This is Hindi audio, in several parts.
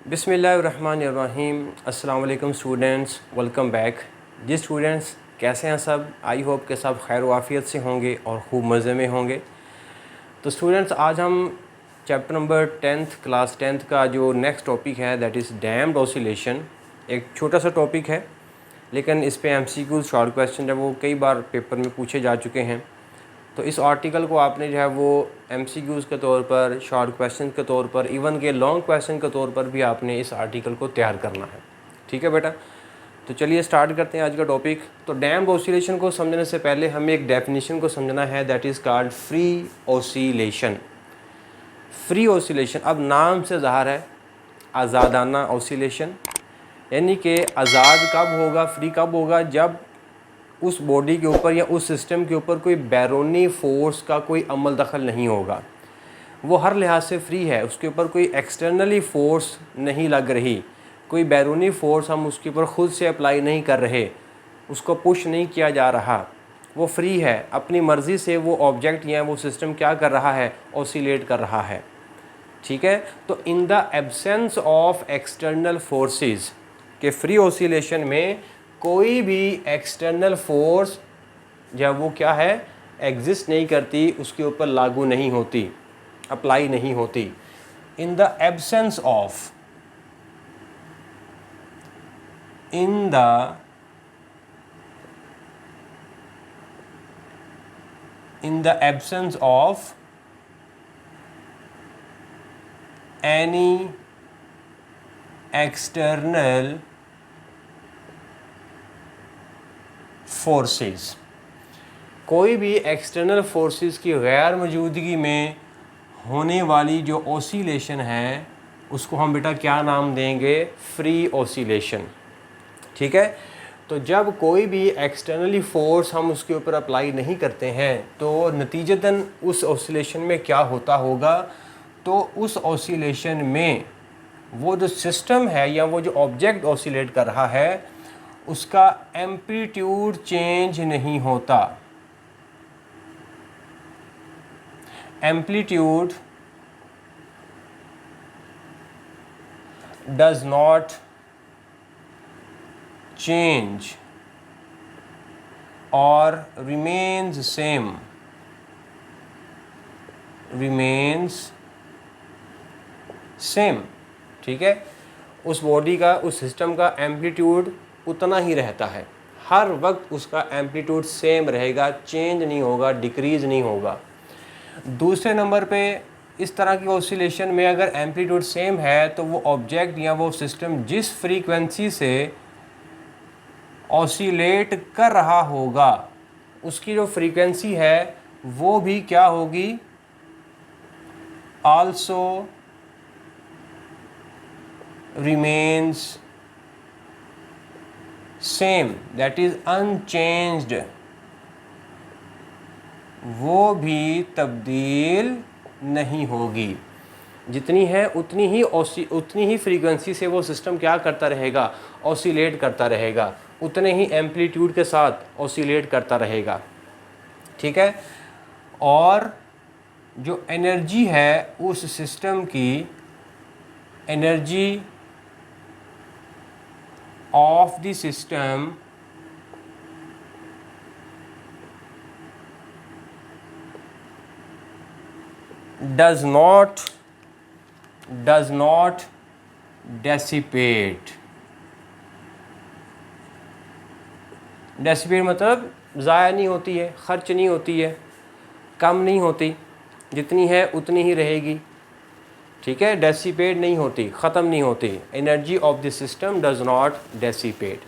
बिस्मिल्लाहिर्रहमानिर्रहीम। अस्सलाम वालेकुम स्टूडेंट्स, वेलकम बैक। जी स्टूडेंट्स, कैसे हैं सब? आई होप के सब खैर वाफ़ियत से होंगे और खूब मज़े में होंगे। तो स्टूडेंट्स, आज हम chapter number 10th class 10th का जो नेक्स्ट टॉपिक है दैट इज़ डैम्ड ऑसिलेशन। एक छोटा सा टॉपिक है लेकिन इस पे MCQ शॉर्ट क्वेश्चन है वो कई बार पेपर में पूछे जा चुके हैं। तो इस आर्टिकल को आपने जो है वो MCQs के तौर पर, शॉर्ट क्वेश्चन के तौर पर, इवन के लॉन्ग क्वेश्चन के तौर पर भी आपने इस आर्टिकल को तैयार करना है। ठीक है बेटा, तो चलिए स्टार्ट करते हैं आज का टॉपिक। तो डैम्ड ऑसिलेशन को समझने से पहले हमें एक डेफिनेशन को समझना है that is called free oscillation. Free oscillation, अब नाम से ज़ाहिर है आज़ादाना ऑसिलेशन, यानी कि आज़ाद कब होगा, फ्री कब होगा, जब उस बॉडी के ऊपर या उस सिस्टम के ऊपर कोई बैरूनी फ़ोर्स का कोई अमल दखल नहीं होगा। वो हर लिहाज से फ्री है, उसके ऊपर कोई एक्सटर्नली फ़ोर्स नहीं लग रही, कोई बैरूनी फ़ोर्स हम उसके ऊपर ख़ुद से अप्लाई नहीं कर रहे, उसको पुश नहीं किया जा रहा। वो फ्री है, अपनी मर्ज़ी से वो ऑब्जेक्ट या वो सिस्टम क्या कर रहा है, ऑसिलेट कर रहा है। ठीक है, तो इन the absence of external forces के फ्री ऑसिलेशन में कोई भी एक्सटर्नल फोर्स जब वो क्या है, एग्जिस्ट नहीं करती, उसके ऊपर लागू नहीं होती, अप्लाई नहीं होती। इन the absence of, in the absence of any external forces, कोई भी एक्सटर्नल फोर्सेस की गैर मौजूदगी में होने वाली जो ऑसिलेशन है उसको हम बेटा क्या नाम देंगे, फ्री ऑसिलेशन। ठीक है, तो जब कोई भी एक्सटर्नली फोर्स हम उसके ऊपर अप्लाई नहीं करते हैं तो नतीजतन उस ऑसिलेशन में क्या होता होगा, तो उस ऑसिलेशन में वो जो सिस्टम है या वो जो ऑब्जेक्ट ऑसिलेट कर रहा है उसका एम्पलीट्यूड चेंज नहीं होता। एम्पलीट्यूड डज नॉट चेंज और रिमेन्स सेम, रिमेन्स सेम। ठीक है, उस बॉडी का, उस सिस्टम का एम्पलीट्यूड उतना ही रहता है, हर वक्त उसका एम्पलीट्यूड सेम रहेगा, चेंज नहीं होगा, डिक्रीज़ नहीं होगा। दूसरे नंबर पे इस तरह की ऑसिलेशन में अगर एम्पलीट्यूड सेम है तो वो ऑब्जेक्ट या वो सिस्टम जिस फ्रीक्वेंसी से ऑसिलेट कर रहा होगा उसकी जो फ्रीक्वेंसी है वो भी क्या होगी, also remains same, that is unchanged, वो भी तब्दील नहीं होगी। जितनी है उतनी ही फ्रीक्वेंसी से वो सिस्टम क्या करता रहेगा, ऑसिलेट करता रहेगा, उतने ही एम्पलीट्यूड के साथ ऑसिलेट करता रहेगा। ठीक है, और जो एनर्जी है उस सिस्टम की, energy of the system does not dissipate। Dissipate मतलब ज़ाया नहीं होती है, खर्च नहीं होती है, कम नहीं होती, जितनी है उतनी ही रहेगी। ठीक है, डेसिपेट नहीं होती, ख़त्म नहीं होती। Energy of the system does not dissipate.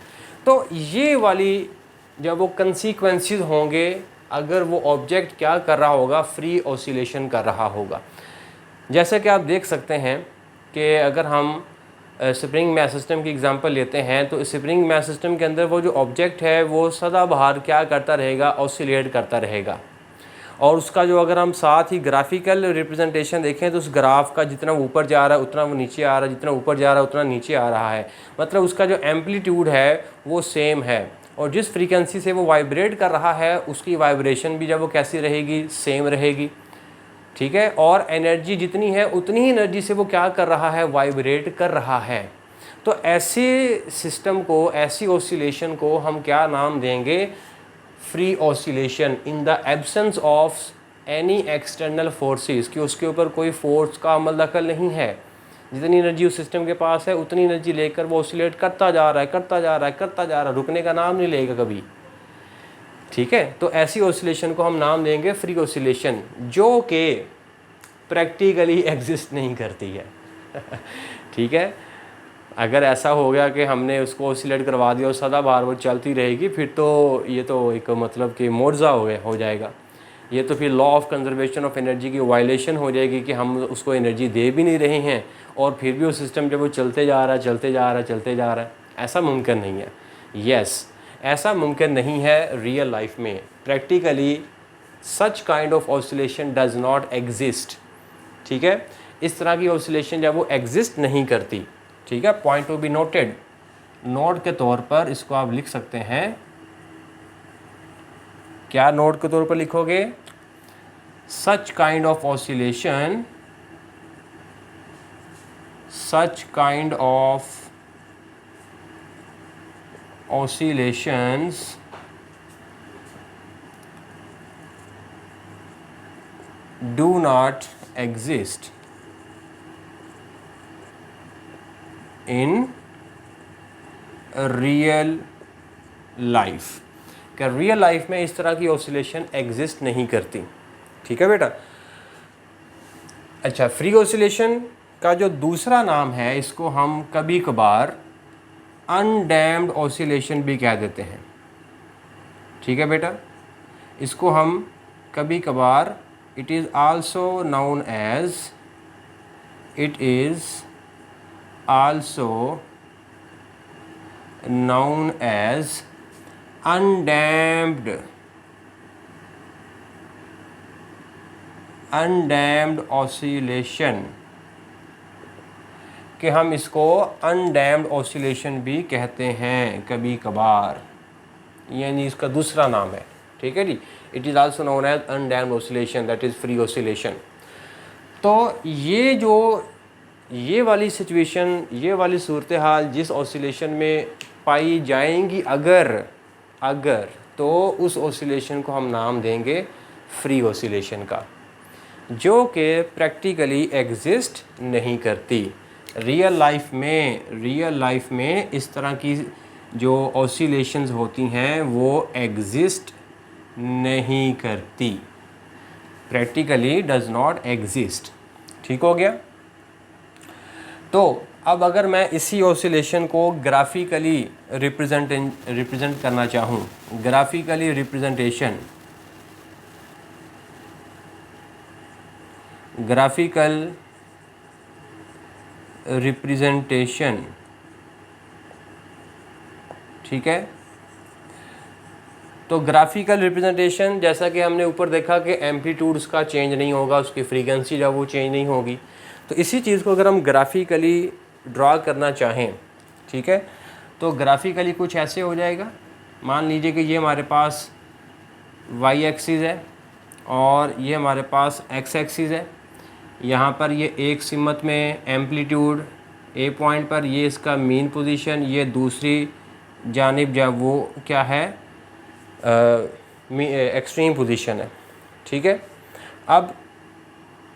तो ये वाली जब वो कंसीक्वेंसेस होंगे अगर वो ऑब्जेक्ट क्या कर रहा होगा, फ्री ऑसिलेशन कर रहा होगा। जैसे कि आप देख सकते हैं कि अगर हम स्प्रिंग मैथ सिस्टम की एग्जांपल लेते हैं तो स्प्रिंग मैथ सिस्टम के अंदर वो जो ऑब्जेक्ट है वो सदाबहार क्या करता रहेगा, ऑसिलेट करता रहेगा। और उसका जो अगर हम साथ ही ग्राफिकल रिप्रेजेंटेशन देखें तो उस ग्राफ का जितना ऊपर जा रहा है उतना वो नीचे आ रहा है, जितना ऊपर जा रहा है उतना नीचे आ रहा है, मतलब उसका जो एम्पलीट्यूड है वो सेम है। और जिस फ्रीक्वेंसी से वो वाइब्रेट कर रहा है उसकी वाइब्रेशन भी जब वो कैसी रहेगी, सेम रहेगी। ठीक है। और एनर्जी जितनी है उतनी ही एनर्जी से वो क्या कर रहा है, वाइब्रेट कर रहा है। तो ऐसे सिस्टम को, ऐसी ऑसिलेशन को हम क्या नाम देंगे, free oscillation, in the absence of any external forces, कि उसके ऊपर कोई फोर्स का अमल दखल नहीं है। जितनी एनर्जी उस सिस्टम के पास है उतनी एनर्जी लेकर वो ऑसिलेट करता जा रहा है, करता जा रहा है, करता जा रहा है, रुकने का नाम नहीं लेगा कभी। ठीक है। तो ऐसी ऑसिलेशन को हम नाम देंगे फ्री ऑसिलेशन, जो कि प्रैक्टिकली एग्जिस्ट नहीं करती है। ठीक है। अगर ऐसा हो गया कि हमने उसको ऑसिलेट करवा दिया और सदाबहार वो चलती रहेगी, फिर तो ये तो एक मतलब कि मुआवजा हो जाएगा। ये तो फिर law of conservation of energy की वायलेशन हो जाएगी कि हम उसको एनर्जी दे भी नहीं रहे हैं और फिर भी वो सिस्टम जब वो चलते जा रहा है, चलते जा रहा है, चलते जा रहा है। ऐसा मुमकिन नहीं है। यस, ऐसा मुमकिन नहीं है रियल लाइफ में। Practically such kind of oscillation does not exist. ठीक है। इस तरह की ऑसिलेशन जब वो एग्जिस्ट नहीं करती, ठीक है, point to be noted, note के तौर पर इसको आप लिख सकते हैं। क्या नोट के तौर पर लिखोगे, such kind of oscillation, such kind of oscillations do not exist in real life। क्या रियल लाइफ में इस तरह की ऑसिलेशन एग्जिस्ट नहीं करती। ठीक है बेटा। अच्छा, फ्री ऑसिलेशन का जो दूसरा नाम है, इसको हम कभी कभार अनडैम्ड ऑसिलेशन भी कह देते हैं। ठीक है बेटा। इसको हम कभी कभार, it is also known as, it is also known as undamped oscillation, कि हम इसको अनडैम्ड ऑसिलेशन भी कहते हैं कभी कभार, यानी इसका दूसरा नाम है। ठीक है जी। It is also known as undamped oscillation, that is free oscillation. तो ये वाली सिचुएशन, ये वाली सूरत हाल जिस ऑसिलेशन में पाई जाएंगी अगर तो उस ऑसिलेशन को हम नाम देंगे फ्री ऑसिलेशन का, जो कि प्रैक्टिकली एग्जिस्ट नहीं करती। रियल लाइफ में इस तरह की जो ऑसिलेशंस होती हैं वो एग्जिस्ट नहीं करती, प्रैक्टिकली डज नॉट एग्जिस्ट। ठीक हो गया। तो अब अगर मैं इसी ऑसिलेशन को ग्राफिकली रिप्रेजेंट करना चाहूँ, ग्राफिकली रिप्रेजेंटेशन, ग्राफिकल रिप्रेजेंटेशन, ठीक है। तो ग्राफिकल रिप्रेजेंटेशन, जैसा कि हमने ऊपर देखा कि एम्पलीट्यूड उसका चेंज नहीं होगा, उसकी फ्रीक्वेंसी जब वो चेंज नहीं होगी, तो इसी चीज़ को अगर हम ग्राफिकली ड्रा करना चाहें, ठीक है, तो ग्राफिकली कुछ ऐसे हो जाएगा। मान लीजिए कि ये हमारे पास वाई एक्सिस है और ये हमारे पास एक्स एक्सिस है। यहाँ पर ये एक सिमत में एम्पलीट्यूड ए पॉइंट पर, ये इसका मीन पोजीशन, ये दूसरी जानिब जब वो क्या है, एक्सट्रीम पोजीशन है। ठीक है। अब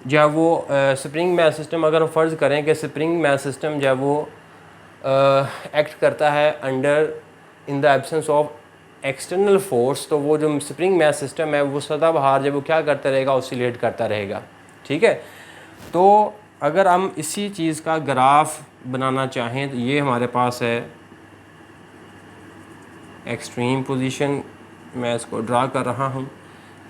जब वो स्प्रिंग मैथ सिस्टम, अगर हम फ़र्ज़ करें कि स्प्रिंग मैथ सिस्टम जब वो एक्ट करता है under in the absence of external force, तो वो जो स्प्रिंग मैथ सिस्टम है वो सदाबहार जब वो क्या करता रहेगा, ऑसिलेट करता रहेगा। ठीक है। तो अगर हम इसी चीज़ का ग्राफ बनाना चाहें, तो ये हमारे पास है एक्सट्रीम पोजीशन, मैं इसको ड्रा कर रहा हूँ।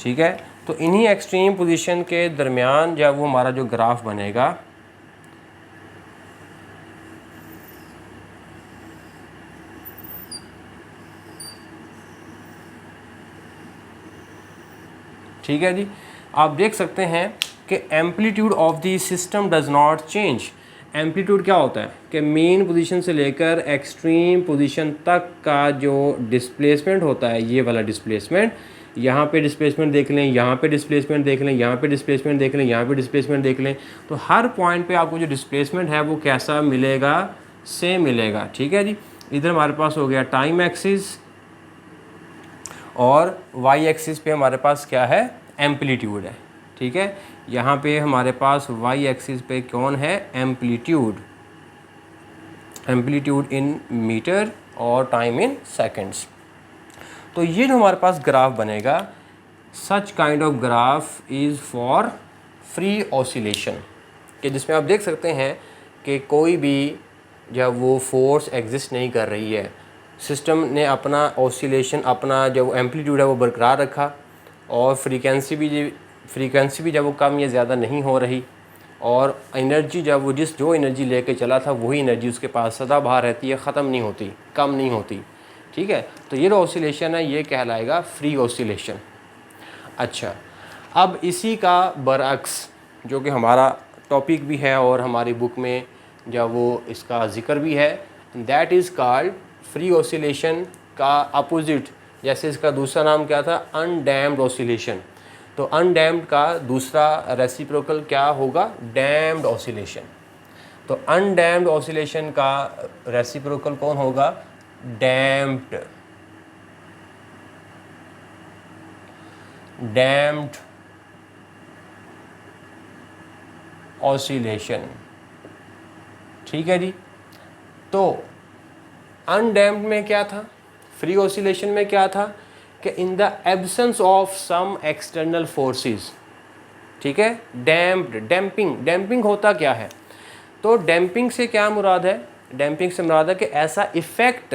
ठीक है। तो इन्हीं एक्सट्रीम पोजीशन के दरमियान जब वो हमारा जो ग्राफ बनेगा, ठीक है जी, आप देख सकते हैं कि amplitude of the system does not change. Amplitude क्या होता है कि मेन पोजीशन से लेकर एक्सट्रीम पोजीशन तक का जो डिस्प्लेसमेंट होता है, ये वाला डिस्प्लेसमेंट, यहाँ पे डिस्प्लेसमेंट देख लें, यहाँ पे डिस्प्लेसमेंट देख लें, यहाँ पे डिस्प्लेसमेंट देख लें, यहाँ पे डिस्प्लेसमेंट देख लें, तो हर पॉइंट पे आपको जो डिस्प्लेसमेंट है वो कैसा मिलेगा, सेम मिलेगा। ठीक है जी। इधर हमारे पास हो गया टाइम एक्सिस और वाई एक्सिस पे हमारे पास क्या है, एम्पलीट्यूड है। ठीक है, यहाँ पे हमारे पास वाई एक्सिस पे कौन है, एम्पलीट्यूड, एम्पलीट्यूड इन मीटर और टाइम इन सेकंड्स। तो ये जो हमारे पास ग्राफ बनेगा, such kind of graph is for free oscillation, कि जिसमें आप देख सकते हैं कि कोई भी जब वो फोर्स एग्जिस्ट नहीं कर रही है, सिस्टम ने अपना ऑसिलेशन, अपना जो एम्पलीट्यूड है वो बरकरार रखा, और फ्रीक्वेंसी भी जब वो कम या ज़्यादा नहीं हो रही, और एनर्जी जब वो जो एनर्जी लेके चला था वही एनर्जी उसके पास सदा बाहर रहती है, ख़त्म नहीं होती, कम नहीं होती। ठीक है, तो ये जो ऑसिलेशन है ये कहलाएगा फ्री ऑसिलेशन। अच्छा, अब इसी का बरअक्स जो कि हमारा टॉपिक भी है और हमारी बुक में जब वो इसका ज़िक्र भी है, that is called free oscillation का अपोजिट, जैसे इसका दूसरा नाम क्या था, अनडैम्ड ऑसिलेशन। तो अनडैम्ड का दूसरा रेसिप्रोकल क्या होगा, डैम्ड ऑसिलेशन। तो अनडैम्ड ऑसिलेशन का रेसिप्रोकल कौन होगा, डैम्प्ड, डैम्प्ड ऑसिलेशन। ठीक है जी। तो अनडैम्प्ड में क्या था, फ्री ऑसिलेशन में क्या था कि in the absence of some external forces. ठीक है, डैम्प्ड, डैम्पिंग होता क्या है, तो डैम्पिंग से क्या मुराद है, डैम्पिंग से मुराद है कि ऐसा इफ़ेक्ट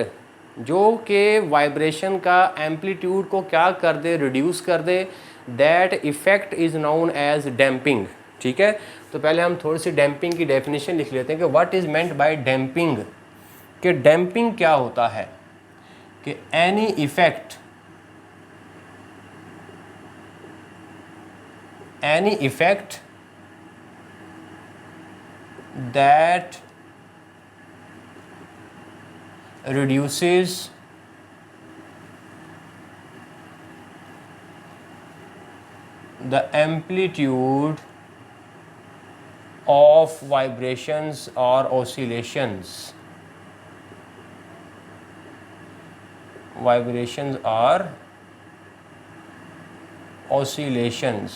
जो कि वाइब्रेशन का एम्पलीट्यूड को क्या कर दे, रिड्यूस कर दे, that effect is known as damping. ठीक है, तो पहले हम थोड़ी सी डैम्पिंग की डेफिनेशन लिख लेते हैं कि what is meant by damping. कि डैम्पिंग क्या होता है कि any effect that reduces the amplitude of vibrations or oscillations, vibrations or oscillations।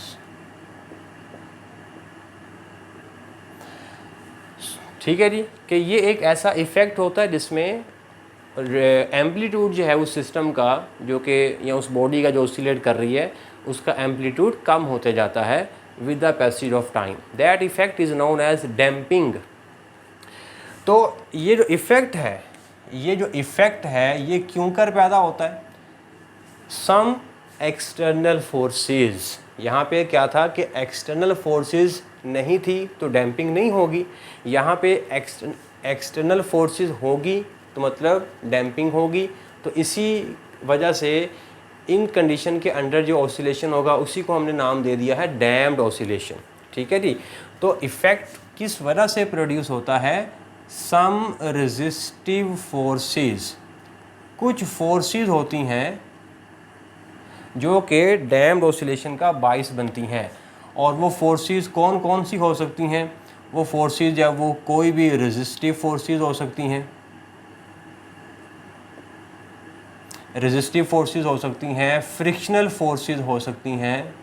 ठीक है जी, कि ये एक ऐसा इफ़ेक्ट होता है जिसमें एम्पलीट्यूड जो है उस सिस्टम का, जो कि या उस बॉडी का जो ऑसिलेट कर रही है, उसका एम्पलीट्यूड कम होते जाता है with the passage of time. That effect is known as damping. तो ये जो इफ़ेक्ट है ये क्यों कर पैदा होता है, सम एक्सटर्नल फोर्सेस। यहाँ पे क्या था कि एक्सटर्नल फोर्सेस नहीं थी तो डैम्पिंग नहीं होगी, यहाँ पे एक्सटर्नल फोर्सेस होगी तो मतलब डैम्पिंग होगी। तो इसी वजह से इन कंडीशन के अंडर जो ऑसिलेशन होगा उसी को हमने नाम दे दिया है डैम्प्ड ऑसिलेशन। ठीक है जी। तो इफ़ेक्ट किस वजह से प्रोड्यूस होता है, सम रेजिस्टिव फोर्सेस, कुछ फोर्सेस होती हैं जो कि डैम्प्ड ऑसिलेशन का बाइस बनती हैं। और वो फोर्सेस कौन कौन सी हो सकती हैं, वो फोर्सेस या वो कोई भी रेजिस्टिव फोर्सेस हो सकती हैं, रेजिस्टिव फोर्सेस हो सकती हैं, फ्रिक्शनल फोर्सेस हो सकती हैं।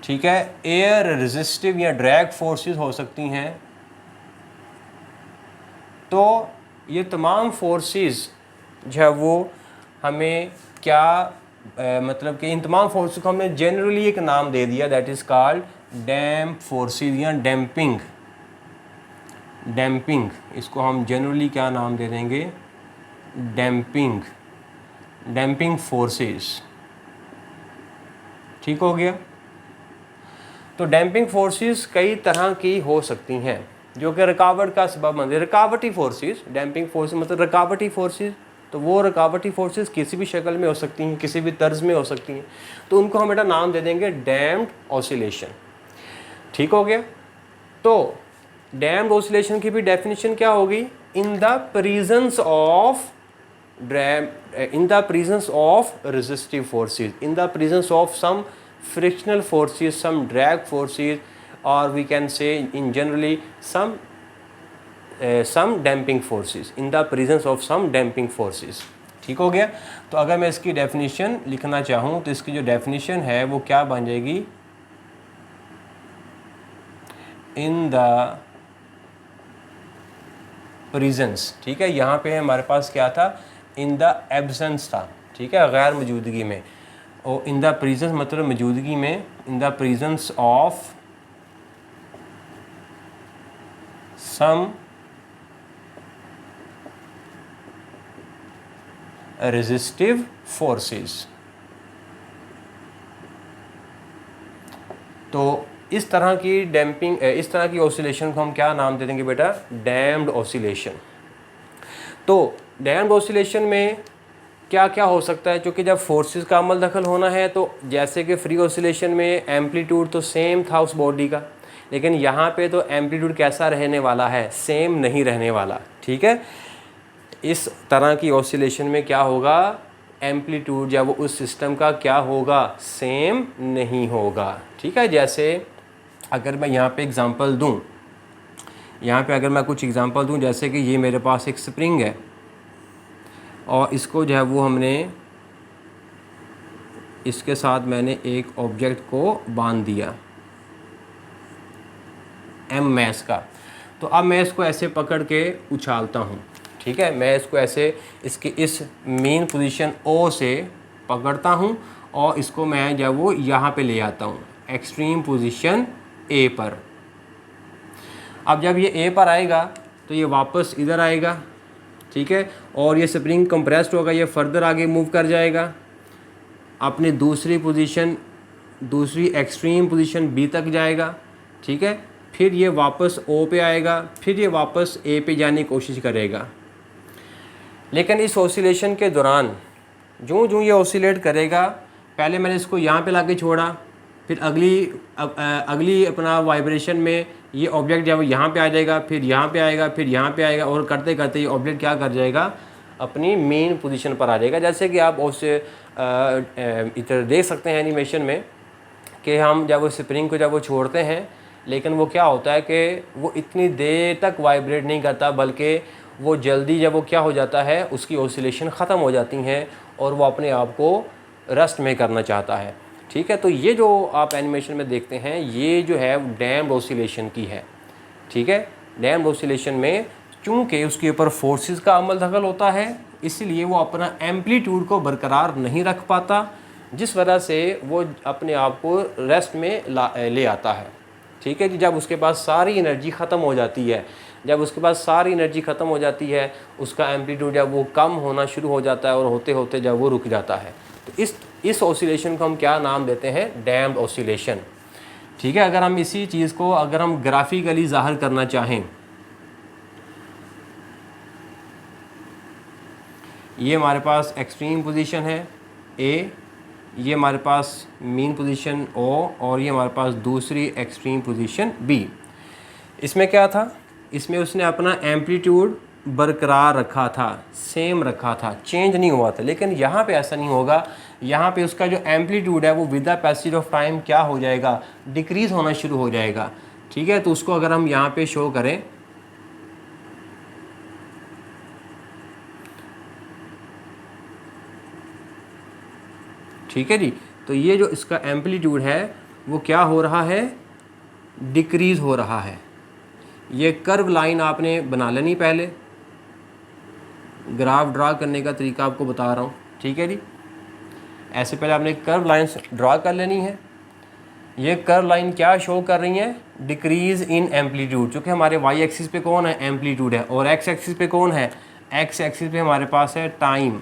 ठीक है, एयर रेजिस्टिव या ड्रैग फोर्सेस हो सकती हैं। तो ये तमाम फोर्सेस जो है वो हमें क्या मतलब कि इन तमाम फोर्सेस को हमने जनरली एक नाम दे दिया, that is called damp forces या डैम्पिंग। डैम्पिंग इसको हम जनरली क्या नाम दे देंगे, डैम्पिंग फोर्सेस। ठीक हो गया। तो डैम्पिंग फोर्सेस कई तरह की हो सकती हैं जो कि रुकावट का सबब बनते हैं। रुकावटी फोर्सेस, डैम्पिंग फोर्सेस मतलब रुकावटी फोर्सेस, तो वो रुकावटी फोर्सेस किसी भी शक्ल में हो सकती हैं, किसी भी तर्ज में हो सकती हैं, तो उनको हम बेटा नाम दे देंगे डैम्प्ड ऑसिलेशन। ठीक हो गया। तो डैम्प्ड ऑसिलेशन की भी डेफिनेशन क्या होगी, इन the presence of in the presence of resistive forces, in the presence of some frictional forces, some drag forces, or we can say in generally some damping forces, in the presence of some damping forces। ठीक हो गया। तो अगर मैं इसकी डेफिनेशन लिखना चाहूँ तो इसकी जो डेफिनेशन है वो क्या बन जाएगी, इन द प्रेजेंस, ठीक है। यहाँ पे हमारे पास क्या था, इन द एब्सेंस था, ठीक है, गैर मौजूदगी में। और इन द प्रेजेंस मतलब मौजूदगी में, in the presence of some resistive forces. तो इस तरह की डैम्पिंग, इस तरह की ऑसिलेशन को हम क्या नाम दे देंगे बेटा, डैम्ड ऑसिलेशन। तो डैम्ड ऑसिलेशन में क्या क्या हो सकता है, क्योंकि जब फोर्सेस का अमल दखल होना है तो जैसे कि फ्री ऑसिलेशन में एम्पलीट्यूड तो सेम था उस बॉडी का, लेकिन यहाँ पे तो एम्पलीट्यूड कैसा रहने वाला है, सेम नहीं रहने वाला, ठीक है। इस तरह की ऑसिलेशन में क्या होगा, एम्पलीट्यूड या वो उस सिस्टम का क्या होगा, सेम नहीं होगा, ठीक है। जैसे अगर मैं यहाँ पे एग्ज़ाम्पल दूँ, यहाँ पे अगर मैं कुछ एग्ज़ाम्पल दूँ, जैसे कि ये मेरे पास एक स्प्रिंग है और इसको जो है वो हमने, इसके साथ मैंने एक ऑब्जेक्ट को बांध दिया एम मैस का। तो अब मैं इसको ऐसे पकड़ के उछालता हूँ, ठीक है। मैं इसको ऐसे इसकी इस मेन पोजीशन ओ से पकड़ता हूँ और इसको मैं जब वो यहाँ पे ले आता हूँ एक्सट्रीम पोजीशन ए पर। अब जब ये ए पर आएगा तो ये वापस इधर आएगा, ठीक है, और ये स्प्रिंग कंप्रेस्ड होगा, ये फर्दर आगे मूव कर जाएगा अपनी दूसरी पोजीशन, दूसरी एक्सट्रीम पोजीशन बी तक जाएगा, ठीक है। फिर ये वापस ओ पे आएगा, फिर ये वापस ए पे जाने की कोशिश करेगा। लेकिन इस ऑसिलेशन के दौरान जो जो ये ऑसिलेट करेगा, पहले मैंने इसको यहाँ पे लाके छोड़ा, फिर अगली अपना वाइब्रेशन में ये ऑब्जेक्ट जब यहाँ पे आ जाएगा, फिर यहाँ पे आएगा, फिर यहाँ पे आएगा, और करते करते ये ऑब्जेक्ट क्या कर जाएगा, अपनी मेन पोजीशन पर आ जाएगा। जैसे कि आप उसे इधर देख सकते हैं एनिमेशन में कि हम जब वो स्प्रिंग को जब वो छोड़ते हैं, लेकिन वो क्या होता है कि वो इतनी देर तक वाइब्रेट नहीं करता, बल्कि वो जल्दी जब वो क्या हो जाता है, उसकी ऑसिलेशन ख़त्म हो जाती हैं और वो अपने आप को रेस्ट में करना चाहता है, ठीक है। तो ये जो आप एनिमेशन में देखते हैं, ये जो है डैम्ड ऑसिलेशन की है, ठीक है। डैम्ड ऑसिलेशन में चूँकि उसके ऊपर फोर्सेस का अमल दखल होता है, इसलिए वो अपना एम्पलीट्यूड को बरकरार नहीं रख पाता, जिस वजह से वो अपने आप को रेस्ट में ले आता है, ठीक है जी। जब उसके पास सारी एनर्जी ख़त्म हो जाती है, जब उसके पास सारी एनर्जी ख़त्म हो जाती है, उसका एम्पलीट्यूड जब वो कम होना शुरू हो जाता है और होते होते जब वो रुक जाता है, तो इस ऑसिलेशन को हम क्या नाम देते हैं, डैम्ड ऑसिलेशन, ठीक है। अगर हम इसी चीज़ को अगर हम ग्राफिकली ज़ाहिर करना चाहें, ये हमारे पास एक्सट्रीम पोजीशन है ए, ये हमारे पास मेन पोजीशन ओ, और ये हमारे पास दूसरी एक्सट्रीम पोजीशन बी। इसमें क्या था, इसमें उसने अपना एम्पलीट्यूड बरकरार रखा था, सेम रखा था, चेंज नहीं हुआ था। लेकिन यहाँ पे ऐसा नहीं होगा, यहाँ पे उसका जो एम्पलीट्यूड है वो with the passage of time क्या हो जाएगा, डिक्रीज़ होना शुरू हो जाएगा, ठीक है। तो उसको अगर हम यहाँ पे शो करें, ठीक है जी, तो ये जो इसका एम्पलीट्यूड है वो क्या हो रहा है, डिक्रीज़ हो रहा है। ये कर्व लाइन आपने बना लेनी, पहले ग्राफ ड्रा करने का तरीका आपको बता रहा हूँ, ठीक है जी। ऐसे पहले आपने कर्व लाइन्स ड्रा कर लेनी है। ये कर्व लाइन क्या शो कर रही है, डिक्रीज़ इन एम्पलीट्यूड, क्योंकि हमारे वाई एक्सिस पे कौन है, एम्पलीट्यूड है, और एक्स एक्सिस पे कौन है, एक्स एक्सिस पे हमारे पास है टाइम।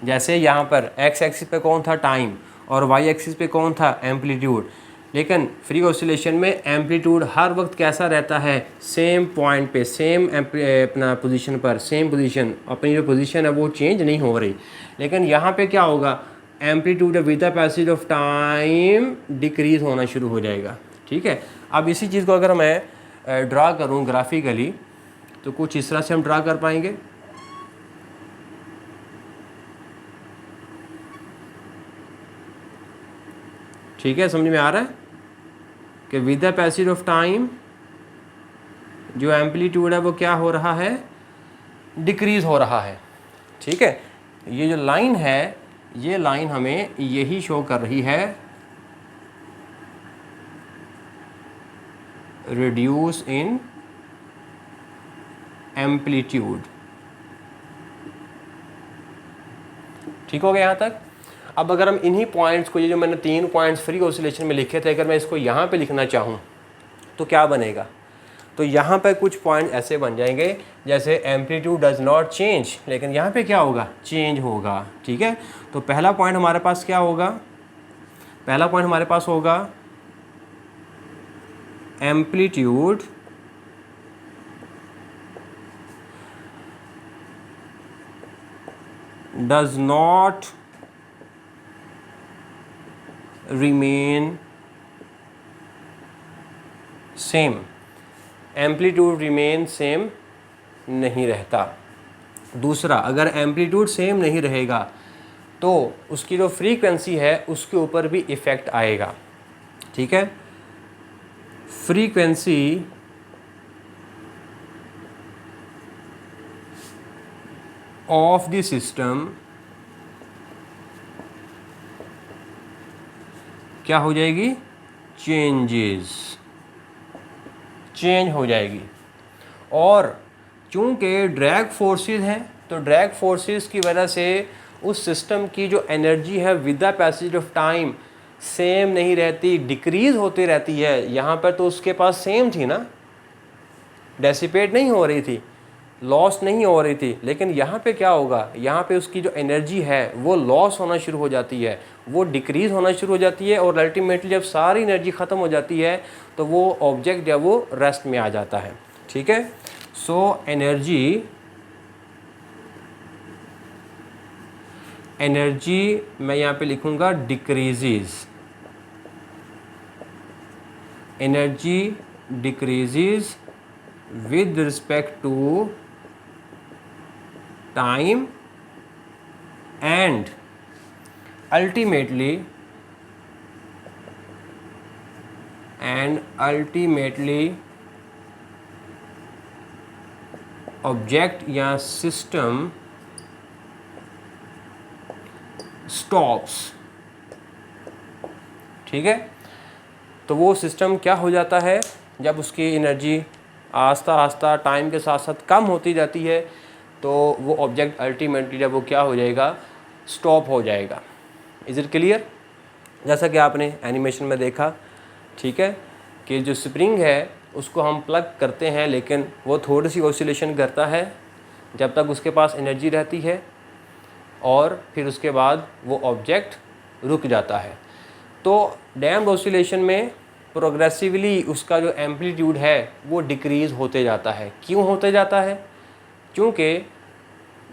जैसे यहाँ पर एक्स एक्सिस पे कौन था, टाइम, और वाई एक्सिस पे कौन था, एम्पलीट्यूड। लेकिन फ्री ऑसिलेशन में एम्पलीट्यूड हर वक्त कैसा रहता है, सेम पॉइंट पे, सेम अपना पोजीशन पर, सेम पोजीशन, अपनी जो पोजीशन है वो चेंज नहीं हो रही। लेकिन यहाँ पे क्या होगा, amplitude with the passage of time decrease होना शुरू हो जाएगा, ठीक है। अब इसी चीज़ को अगर मैं ड्रा करूँ ग्राफिकली, तो कुछ इस तरह से हम ड्रा कर पाएंगे। ठीक है, समझ में आ रहा है कि with the passage of time जो एम्पलीट्यूड है वो क्या हो रहा है, डिक्रीज़ हो रहा है। ठीक है, ये जो लाइन है, ये लाइन हमें यही शो कर रही है, रिड्यूस इन एम्पलीट्यूड। ठीक हो गया यहाँ तक। अब अगर हम इन्हीं पॉइंट्स को, ये जो मैंने 3 पॉइंट्स फ्री ऑसिलेशन में लिखे थे, अगर मैं इसको यहाँ पे लिखना चाहूँ तो क्या बनेगा, तो यहाँ पे कुछ पॉइंट ऐसे बन जाएंगे जैसे एम्पलीट्यूड डज नॉट चेंज, लेकिन यहाँ पे क्या होगा, चेंज होगा। ठीक है, तो पहला पॉइंट हमारे पास क्या होगा, पहला पॉइंट हमारे पास होगा amplitude does not remain same, amplitude remain same नहीं रहता। दूसरा, अगर एम्पलीट्यूड सेम नहीं रहेगा तो उसकी जो फ्रीक्वेंसी है उसके ऊपर भी इफ़ेक्ट आएगा। ठीक है, फ्रीक्वेंसी ऑफ द सिस्टम क्या हो जाएगी, चेंज हो जाएगी। और चूंकि ड्रैग फोर्सेस हैं तो ड्रैग फोर्सेस की वजह से उस सिस्टम की जो एनर्जी है with the passage of time same नहीं रहती, डिक्रीज़ होती रहती है। यहाँ पर तो उसके पास सेम थी ना, डेसिपेट नहीं हो रही थी, लॉस नहीं हो रही थी, लेकिन यहाँ पे क्या होगा, यहाँ पे उसकी जो एनर्जी है वो लॉस होना शुरू हो जाती है, वो डिक्रीज़ होना शुरू हो जाती है, और अल्टीमेटली जब सारी एनर्जी ख़त्म हो जाती है तो वो ऑब्जेक्ट जब वो रेस्ट में आ जाता है। ठीक है, सो एनर्जी मैं यहाँ पे लिखूँगा decreases, energy decreases with respect to time and ultimately object या सिस्टम स्टॉप्स। ठीक है, तो वो सिस्टम क्या हो जाता है, जब उसकी एनर्जी आस्ता आस्ता टाइम के साथ साथ कम होती जाती है तो वो ऑब्जेक्ट अल्टीमेटली जब वो क्या हो जाएगा, स्टॉप हो जाएगा। Is it clear? जैसा कि आपने एनिमेशन में देखा, ठीक है, कि जो स्प्रिंग है उसको हम प्लग करते हैं लेकिन वो थोड़ी सी ऑसिलेशन करता है जब तक उसके पास एनर्जी रहती है, और फिर उसके बाद वो ऑब्जेक्ट रुक जाता है। तो डैम्प्ड ऑसिलेशन में प्रोग्रेसिवली उसका जो एम्पलीट्यूड है वो डिक्रीज़ होते जाता है। क्यों होते जाता है? क्योंकि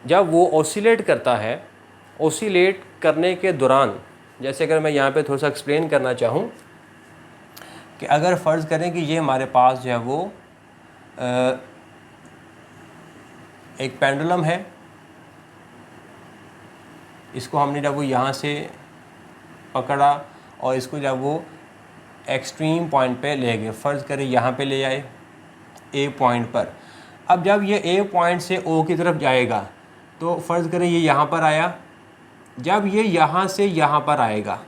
जब वो ऑसिलेट करता है, ऑसिलेट करने के दौरान, जैसे अगर मैं यहाँ पे थोड़ा सा एक्सप्लेन करना चाहूँ कि अगर फ़र्ज़ करें कि ये हमारे पास जो है वो एक पेंडुलम है, इसको हमने जब वो यहाँ से पकड़ा और इसको जब वो एक्सट्रीम पॉइंट पे ले गए, फ़र्ज़ करें यहाँ पे ले आए ए पॉइंट पर। अब जब ये ए पॉइंट से ओ की तरफ जाएगा तो फ़र्ज़ करें ये यहाँ पर आया, जब ये यहाँ से यहाँ पर आएगा,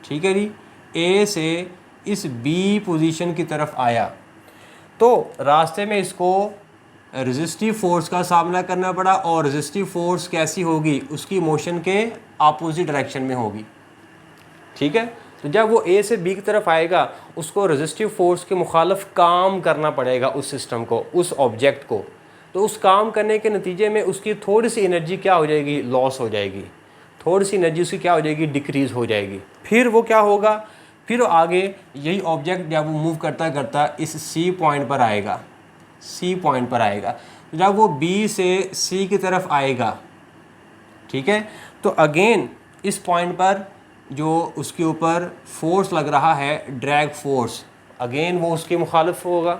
ठीक है जी, ए से इस बी पोजीशन की तरफ आया, तो रास्ते में इसको रेजिस्टिव फोर्स का सामना करना पड़ा, और रेजिस्टिव फोर्स कैसी होगी, उसकी मोशन के अपोजिट डायरेक्शन में होगी। ठीक है, तो जब वो ए से बी की तरफ आएगा उसको रेजिस्टिव फोर्स के मुखालिफ काम करना पड़ेगा उस सिस्टम को, उस ऑब्जेक्ट को। तो उस काम करने के नतीजे में उसकी थोड़ी सी एनर्जी क्या हो जाएगी, लॉस हो जाएगी, थोड़ी सी एनर्जी उसकी क्या हो जाएगी, डिक्रीज़ हो जाएगी। फिर वो क्या होगा, फिर आगे यही ऑब्जेक्ट जब वो मूव करता करता इस सी पॉइंट पर आएगा, सी पॉइंट पर आएगा, तो जब वो बी से सी की तरफ आएगा, ठीक है, तो अगेन इस पॉइंट पर जो उसके ऊपर फोर्स लग रहा है, ड्रैग फोर्स, अगेन वो उसके मुखालिफ होगा।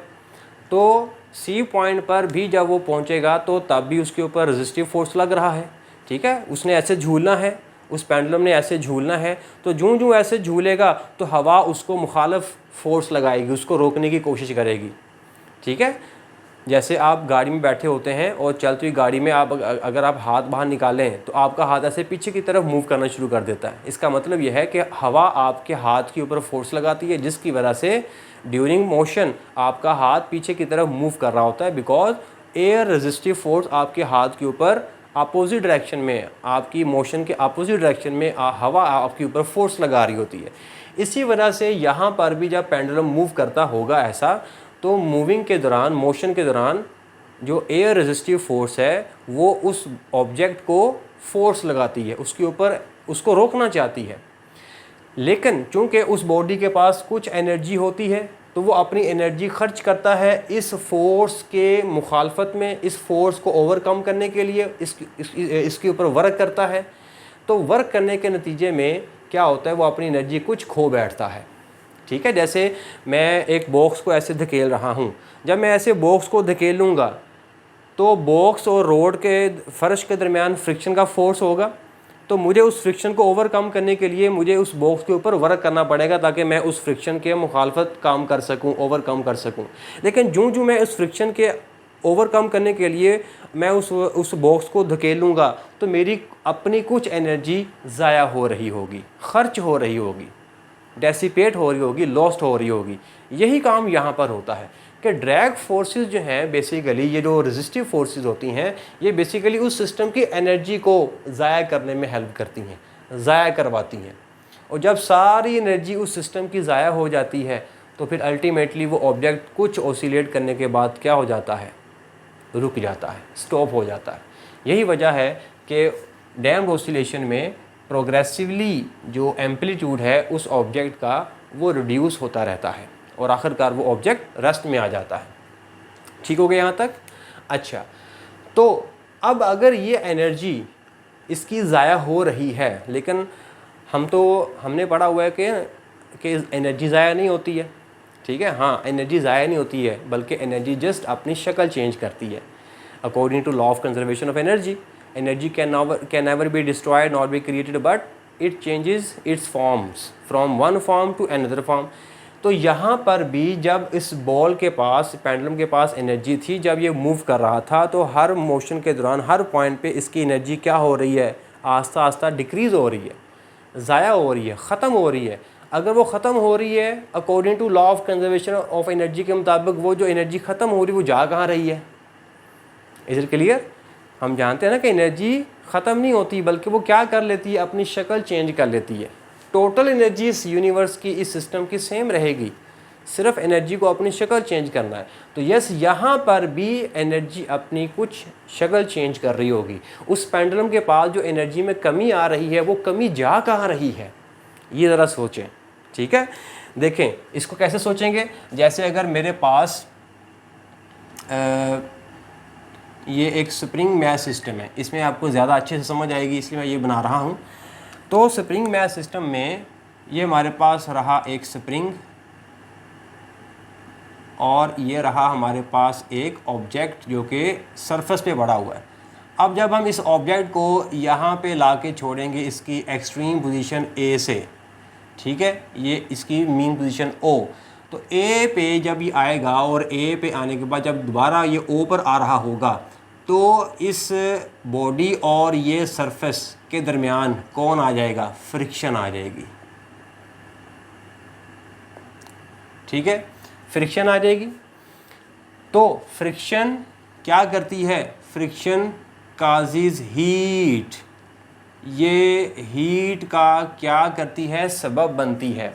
तो सी पॉइंट पर भी जब वो पहुंचेगा तो तब भी उसके ऊपर रेजिस्टिव फोर्स लग रहा है। ठीक है, उसने ऐसे झूलना है, उस पेंडुलम ने ऐसे झूलना है, तो जूं जूं ऐसे झूलेगा तो हवा उसको मुखालिफ फोर्स लगाएगी, उसको रोकने की कोशिश करेगी। ठीक है, जैसे आप गाड़ी में बैठे होते हैं और चलती हुई गाड़ी में अगर आप हाथ बाहर निकालें तो आपका हाथ ऐसे पीछे की तरफ मूव करना शुरू कर देता है। इसका मतलब यह है कि हवा आपके हाथ के ऊपर फोर्स लगाती है, जिसकी वजह से ड्यूरिंग मोशन आपका हाथ पीछे की तरफ मूव कर रहा होता है, बिकॉज एयर रेजिस्टिव फोर्स आपके हाथ के ऊपर अपोजिट डायरेक्शन में, आपकी मोशन के अपोजिट डायरेक्शन में हवा आपके ऊपर फोर्स लगा रही होती है। इसी वजह से यहाँ पर भी जब पेंडुलम मूव करता होगा ऐसा, तो मूविंग के दौरान, मोशन के दौरान जो एयर रेजिस्टिव फोर्स है वो उस ऑब्जेक्ट को फोर्स लगाती है, उसके ऊपर उसको रोकना चाहती है। लेकिन चूंकि उस बॉडी के पास कुछ एनर्जी होती है तो वो अपनी एनर्जी खर्च करता है इस फोर्स के मुखालफत में, इस फोर्स को ओवरकम करने के लिए इसके ऊपर वर्क करता है। तो वर्क करने के नतीजे में क्या होता है, वो अपनी एनर्जी कुछ खो बैठता है। ठीक है, जैसे मैं एक बॉक्स को ऐसे धकेल रहा हूँ, जब मैं ऐसे बॉक्स को धकेलूँगा तो बॉक्स और रोड के फर्श के दरमियान फ्रिक्शन का फोर्स होगा, तो मुझे उस फ्रिक्शन को ओवरकम करने के लिए मुझे उस बॉक्स के ऊपर वर्क करना पड़ेगा ताकि मैं उस फ्रिक्शन के मुखालफत काम कर सकूं, ओवरकम कर सकूं। लेकिन जो मैं उस फ्रिक्शन के ओवरकम करने के लिए मैं उस बॉक्स को धकेलूँगा तो मेरी अपनी कुछ एनर्जी ज़ाया हो रही होगी, खर्च हो रही होगी, डेसिपेट हो रही होगी, लॉस्ट हो रही होगी। यही काम यहाँ पर होता है कि ड्रैग फोर्सेस जो हैं, बेसिकली ये जो रेजिस्टिव फोर्सेस होती हैं, ये बेसिकली उस सिस्टम की एनर्जी को ज़ाया करने में हेल्प करती हैं, ज़ाया करवाती हैं। और जब सारी एनर्जी उस सिस्टम की ज़ाया हो जाती है तो फिर अल्टीमेटली वो ऑब्जेक्ट कुछ ऑसिलेट करने के बाद क्या हो जाता है, रुक जाता है, स्टॉप हो जाता है। यही वजह है कि डैम्प्ड ऑसिलेशन में प्रोग्रेसिवली जो एम्पलीट्यूड है उस ऑब्जेक्ट का वो रिड्यूस होता रहता है और आखिरकार वो ऑब्जेक्ट रेस्ट में आ जाता है। ठीक हो गया यहाँ तक? अच्छा, तो अब अगर ये एनर्जी इसकी ज़ाया हो रही है, लेकिन हमने पढ़ा हुआ है कि एनर्जी ज़ाया नहीं होती है। ठीक है, हाँ, एनर्जी ज़ाया नहीं होती है, बल्कि एनर्जी जस्ट अपनी शक्ल चेंज करती है। According to law of conservation of energy, energy can never be destroyed nor be created, but it changes its forms from one form to another form। तो यहाँ पर भी जब इस बॉल के पास, पेंडुलम के पास एनर्जी थी, जब ये मूव कर रहा था, तो हर मोशन के दौरान हर पॉइंट पे इसकी एनर्जी क्या हो रही है, आस्ता आस्ता डिक्रीज़ हो रही है, ज़ाया हो रही है, ख़त्म हो रही है। अगर वो ख़त्म हो रही है according to law of conservation of energy के मुताबिक, वो जो एनर्जी ख़त्म हो रही है वो जा कहाँ रही है? Is it clear? हम जानते हैं ना कि एनर्जी ख़त्म नहीं होती, बल्कि वो क्या कर लेती है, अपनी शक्ल चेंज कर लेती है। टोटल एनर्जी इस यूनिवर्स की, इस सिस्टम की सेम रहेगी, सिर्फ एनर्जी को अपनी शक्ल चेंज करना है। तो यस, यहाँ पर भी एनर्जी अपनी कुछ शक्ल चेंज कर रही होगी। उस पेंडुलम के पास जो एनर्जी में कमी आ रही है, वो कमी जा कहाँ रही है, ये ज़रा सोचें। ठीक है, देखें इसको कैसे सोचेंगे। जैसे अगर मेरे पास ये एक स्प्रिंग मैथ सिस्टम है, इसमें आपको ज़्यादा अच्छे से समझ आएगी इसलिए मैं ये बना रहा हूँ। तो स्प्रिंग मैथ सिस्टम में ये हमारे पास रहा एक स्प्रिंग और ये रहा हमारे पास एक ऑब्जेक्ट जो कि सरफेस पे पड़ा हुआ है। अब जब हम इस ऑब्जेक्ट को यहाँ पे ला के छोड़ेंगे इसकी एक्सट्रीम पोजीशन ए से, ठीक है, ये इसकी मीन पोजीशन ओ, तो ए पे जब ये आएगा और ए पे आने के बाद जब दोबारा ये ओ पर आ रहा होगा तो इस बॉडी और ये सरफेस के दरमियान कौन आ जाएगा, फ्रिक्शन आ जाएगी। ठीक है, फ्रिक्शन आ जाएगी। तो फ्रिक्शन क्या करती है, फ्रिक्शन काजेज हीट, ये हीट का क्या करती है, सबब बनती है।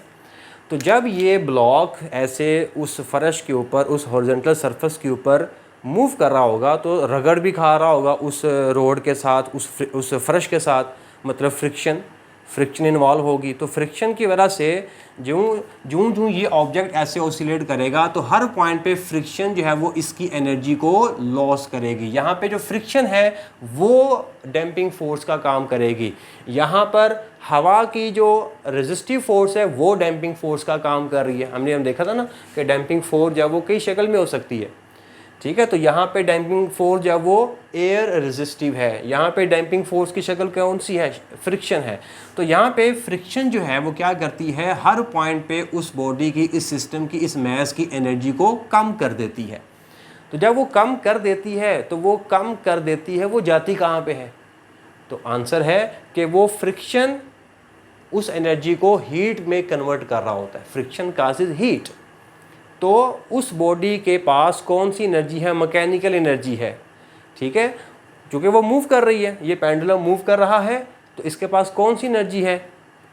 तो जब ये ब्लॉक ऐसे उस फर्श के ऊपर, उस हॉरिजॉन्टल सरफेस के ऊपर मूव कर रहा होगा तो रगड़ भी खा रहा होगा उस रोड के साथ, उस फर्श के साथ, मतलब फ्रिक्शन इन्वॉल्व होगी। तो फ्रिक्शन की वजह से जूं ये ऑब्जेक्ट ऐसे ऑसिलेट करेगा तो हर पॉइंट पे फ्रिक्शन जो है वो इसकी एनर्जी को लॉस करेगी। यहाँ पे जो फ्रिक्शन है वो डैम्पिंग फोर्स का काम करेगी। यहाँ पर हवा की जो रेजिस्टिव फोर्स है वो डैम्पिंग फोर्स का काम कर रही है। हमने देखा था ना कि डैम्पिंग फोर्स जो है वो कई शक्ल में हो सकती है। ठीक है। तो यहाँ पे डैम्पिंग फोर्स जो है वो एयर रेजिस्टिव है। यहाँ पे डैम्पिंग फोर्स की शक्ल कौन सी है? फ्रिक्शन है। तो यहाँ पे फ्रिक्शन जो है वो क्या करती है, हर पॉइंट पे उस बॉडी की, इस सिस्टम की, इस मैस की एनर्जी को कम कर देती है। तो जब वो कम कर देती है तो वो कम कर देती है, वो जाती कहाँ पे है? तो आंसर है कि वो फ्रिक्शन उस एनर्जी को हीट में कन्वर्ट कर रहा होता है। Friction causes heat. तो उस बॉडी के पास कौन सी एनर्जी है? मैकेनिकल एनर्जी है। ठीक है, क्योंकि वो मूव कर रही है, ये पेंडुलम मूव कर रहा है, तो इसके पास कौन सी एनर्जी है?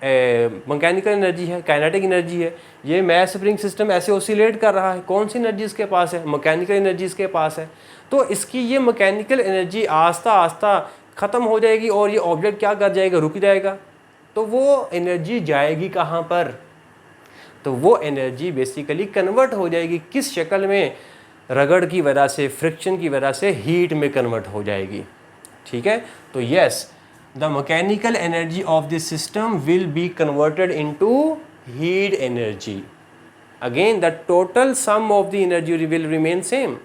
मैकेनिकल एनर्जी है, काइनेटिक एनर्जी है। ये मैस स्प्रिंग सिस्टम ऐसे ऑसिलेट कर रहा है, कौन सी एनर्जी इसके पास है? मैकेनिकल एनर्जी इसके पास है। तो इसकी ये मैकेनिकल एनर्जी आस्ता आस्ता ख़त्म हो जाएगी और ये ऑब्जेक्ट क्या कर जाएगा? रुक जाएगा। तो वो एनर्जी जाएगी कहाँ पर? तो वो एनर्जी बेसिकली कन्वर्ट हो जाएगी किस शक्ल में? रगड़ की वजह से, फ्रिक्शन की वजह से हीट में कन्वर्ट हो जाएगी। ठीक है, तो yes, the mechanical energy of this system will be converted into heat energy. Again the total sum of the energy will remain same.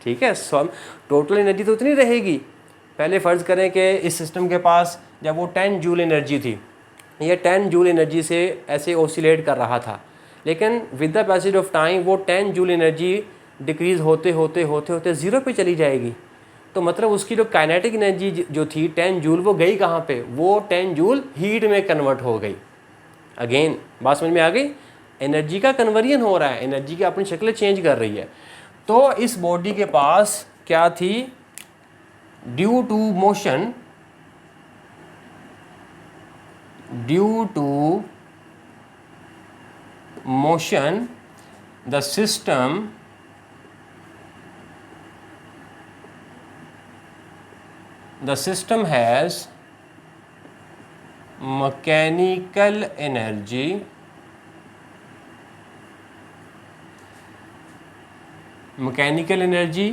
ठीक है, सम टोटल एनर्जी तो उतनी रहेगी। पहले फ़र्ज़ करें कि इस सिस्टम के पास जब वो 10 जूल एनर्जी थी, ये 10 जूल एनर्जी से ऐसे ऑसिलेट कर रहा था, लेकिन with the passage of time वो 10 जूल एनर्जी डिक्रीज़ होते होते होते होते ज़ीरो पे चली जाएगी। तो मतलब उसकी जो काइनेटिक एनर्जी जो थी 10 जूल, वो गई कहाँ पे? वो 10 जूल हीट में कन्वर्ट हो गई। अगेन बात समझ में आ गई? एनर्जी का कन्वर्जन हो रहा है, एनर्जी की अपनी शक्ल चेंज कर रही है। तो इस बॉडी के पास क्या थी? Due to motion, due to motion the system has mechanical energy, mechanical energy,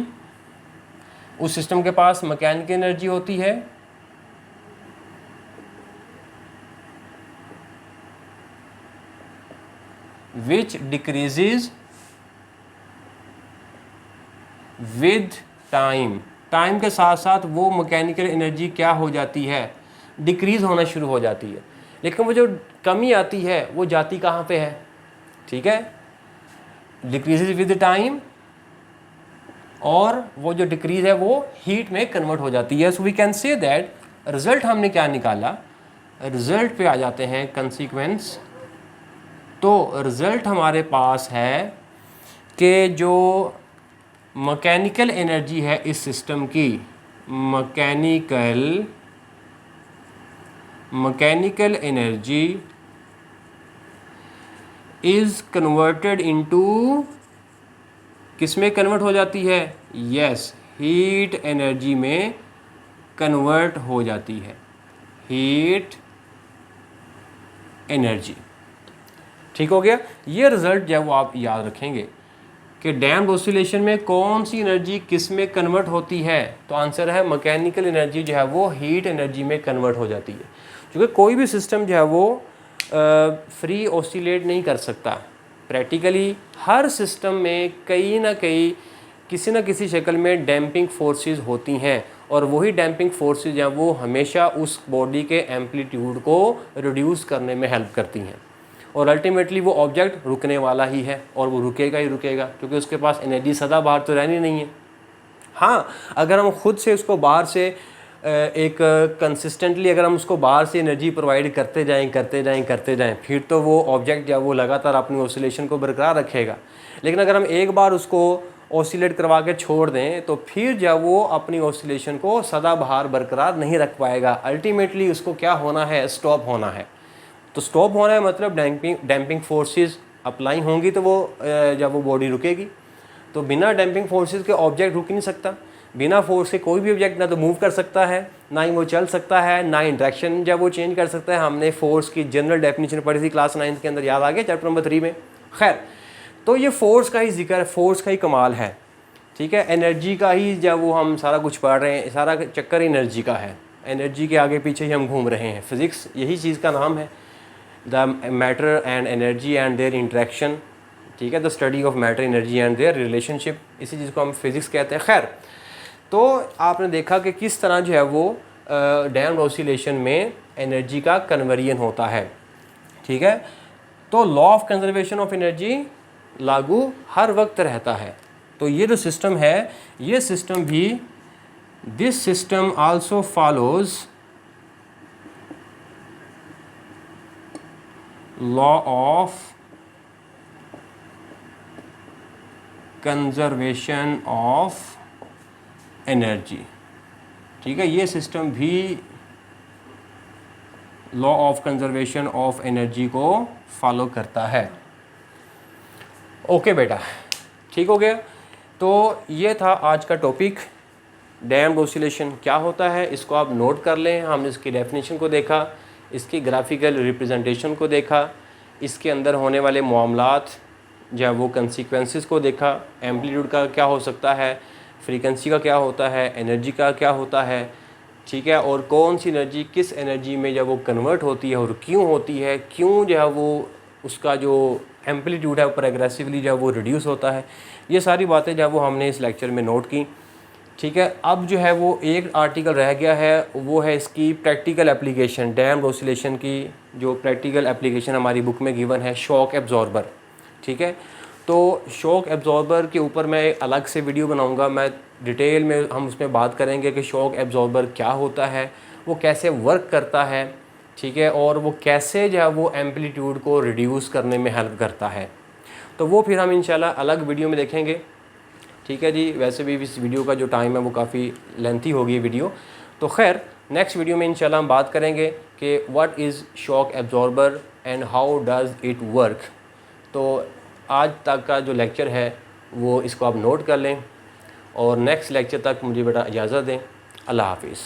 उस सिस्टम के पास मैकेनिकल एनर्जी होती है which decreases with time। Time के साथ साथ वो मैकेनिकल एनर्जी क्या हो जाती है? डिक्रीज़ होना शुरू हो जाती है। लेकिन वो जो कमी आती है वो जाती कहाँ पे है? ठीक है, डिक्रीजेज विद टाइम, और वो जो डिक्रीज है वो हीट में कन्वर्ट हो जाती है। So we can say that result हमने क्या निकाला? रिजल्ट पे आ जाते हैं, कंसीक्वेंस। तो रिजल्ट हमारे पास है कि जो मैकेनिकल एनर्जी है इस सिस्टम की, mechanical energy is converted into, किस में कन्वर्ट हो जाती है? यस, हीट एनर्जी में कन्वर्ट हो जाती है, हीट एनर्जी। ठीक हो गया? ये रिजल्ट जो है वो आप याद रखेंगे कि डैम्प्ड ऑसिलेशन में कौन सी एनर्जी किस में कन्वर्ट होती है। तो आंसर है मैकेनिकल एनर्जी जो है वो हीट एनर्जी में कन्वर्ट हो जाती है। क्योंकि कोई भी सिस्टम जो है वो फ्री ऑसिलेट नहीं कर सकता। प्रैक्टिकली हर सिस्टम में कहीं ना कहीं किसी न किसी शक्ल में डैम्पिंग फोर्सेस होती हैं, और वही डैम्पिंग फोर्सेस हैं वो हमेशा उस बॉडी के एम्पलीट्यूड को रिड्यूस करने में हेल्प करती हैं, और अल्टीमेटली वो ऑब्जेक्ट रुकने वाला ही है, और वो रुकेगा ही रुकेगा, क्योंकि उसके पास एनर्जी सदा बाहर तो रहनी नहीं है। हाँ, अगर हम खुद से उसको बाहर से एक कंसिस्टेंटली अगर हम उसको बाहर से एनर्जी प्रोवाइड करते जाएं, फिर तो वो ऑब्जेक्ट या वो लगातार अपनी ऑसिलेशन को बरकरार रखेगा। लेकिन अगर हम एक बार उसको ऑसिलेट करवा के छोड़ दें तो फिर जब वो अपनी ऑसिलेशन को सदा बाहर बरकरार नहीं रख पाएगा। अल्टीमेटली उसको क्या होना है? स्टॉप होना है। तो स्टॉप होना है मतलब डैम्पिंग फोर्सेस अप्लाई होंगी तो वो जब वो बॉडी रुकेगी। तो बिना डैम्पिंग फोर्सेस के ऑब्जेक्ट रुक नहीं सकता। बिना फोर्स के कोई भी ऑब्जेक्ट ना तो मूव कर सकता है, ना ही वो चल सकता है, ना ही डायरेक्शन जब वो चेंज कर सकता है। हमने फोर्स की जनरल डेफिनेशन पढ़ी थी क्लास 9 के अंदर, याद आ गया चैप्टर नंबर 3 में। खैर, तो ये फोर्स का ही जिक्र है, फोर्स का ही कमाल है। ठीक है, एनर्जी का ही जब वो हम सारा कुछ पढ़ रहे हैं, सारा चक्कर एनर्जी का है, एनर्जी के आगे पीछे ही हम घूम रहे हैं। फिज़िक्स यही चीज़ का नाम है, the matter and energy and there interaction. ठीक है, the study of matter, energy and their relationship, इसी चीज़ को हम फिज़िक्स कहते हैं। खैर, तो आपने देखा कि किस तरह जो है वो डैम्प्ड ऑसिलेशन में एनर्जी का कन्वर्जन होता है। ठीक है, तो law of conservation of energy लागू हर वक्त रहता है। तो ये जो सिस्टम है, ये सिस्टम भी, this system also follows law of conservation of energy. ठीक है, ये सिस्टम भी law of conservation of energy को फॉलो करता है। ओके बेटा, ठीक हो गया। तो ये था आज का टॉपिक, डैम्प्ड ऑसिलेशन क्या होता है, इसको आप नोट कर लें। हमने इसकी डेफिनेशन को देखा, इसकी ग्राफिकल रिप्रेजेंटेशन को देखा, इसके अंदर होने वाले मामलात जो है वो कंसिक्वेंसेस को देखा, एम्पलीट्यूड का क्या हो सकता है, फ्रीक्वेंसी का क्या होता है, एनर्जी का क्या होता है। ठीक है, और कौन सी एनर्जी किस एनर्जी में जब वो कन्वर्ट होती है और क्यों होती है, क्यों जो है वो उसका जो एम्पलीट्यूड है ऊपर एग्रेसिवली जो है वो रिड्यूस होता है। ये सारी बातें जो है वो हमने इस लेक्चर में नोट की। ठीक है, अब जो है वो एक आर्टिकल रह गया है, वो है इसकी प्रैक्टिकल एप्लीकेशन, डैम्प्ड ऑसिलेशन की जो प्रैक्टिकल एप्लीकेशन हमारी बुक में गिवन है, शॉक एब्जॉर्बर। ठीक है, तो शॉक एब्जॉर्बर के ऊपर मैं एक अलग से वीडियो बनाऊंगा, मैं डिटेल में हम उसमें बात करेंगे कि शॉक एब्जॉर्बर क्या होता है, वो कैसे वर्क करता है। ठीक है, और वो कैसे जो है वो एम्पलीट्यूड को रिड्यूस करने में हेल्प करता है। तो वो फिर हम इंशाल्लाह अलग वीडियो में देखेंगे। ठीक है जी, वैसे भी इस वीडियो का जो टाइम है वो काफ़ी लेंथी होगी वीडियो। तो खैर, नेक्स्ट वीडियो में इंशाल्लाह हम बात करेंगे कि what is shock absorber and how does it work. तो आज तक का जो लेक्चर है वो इसको आप नोट कर लें, और नेक्स्ट लेक्चर तक मुझे बेटा इजाज़त दें। अल्लाह हाफिज़।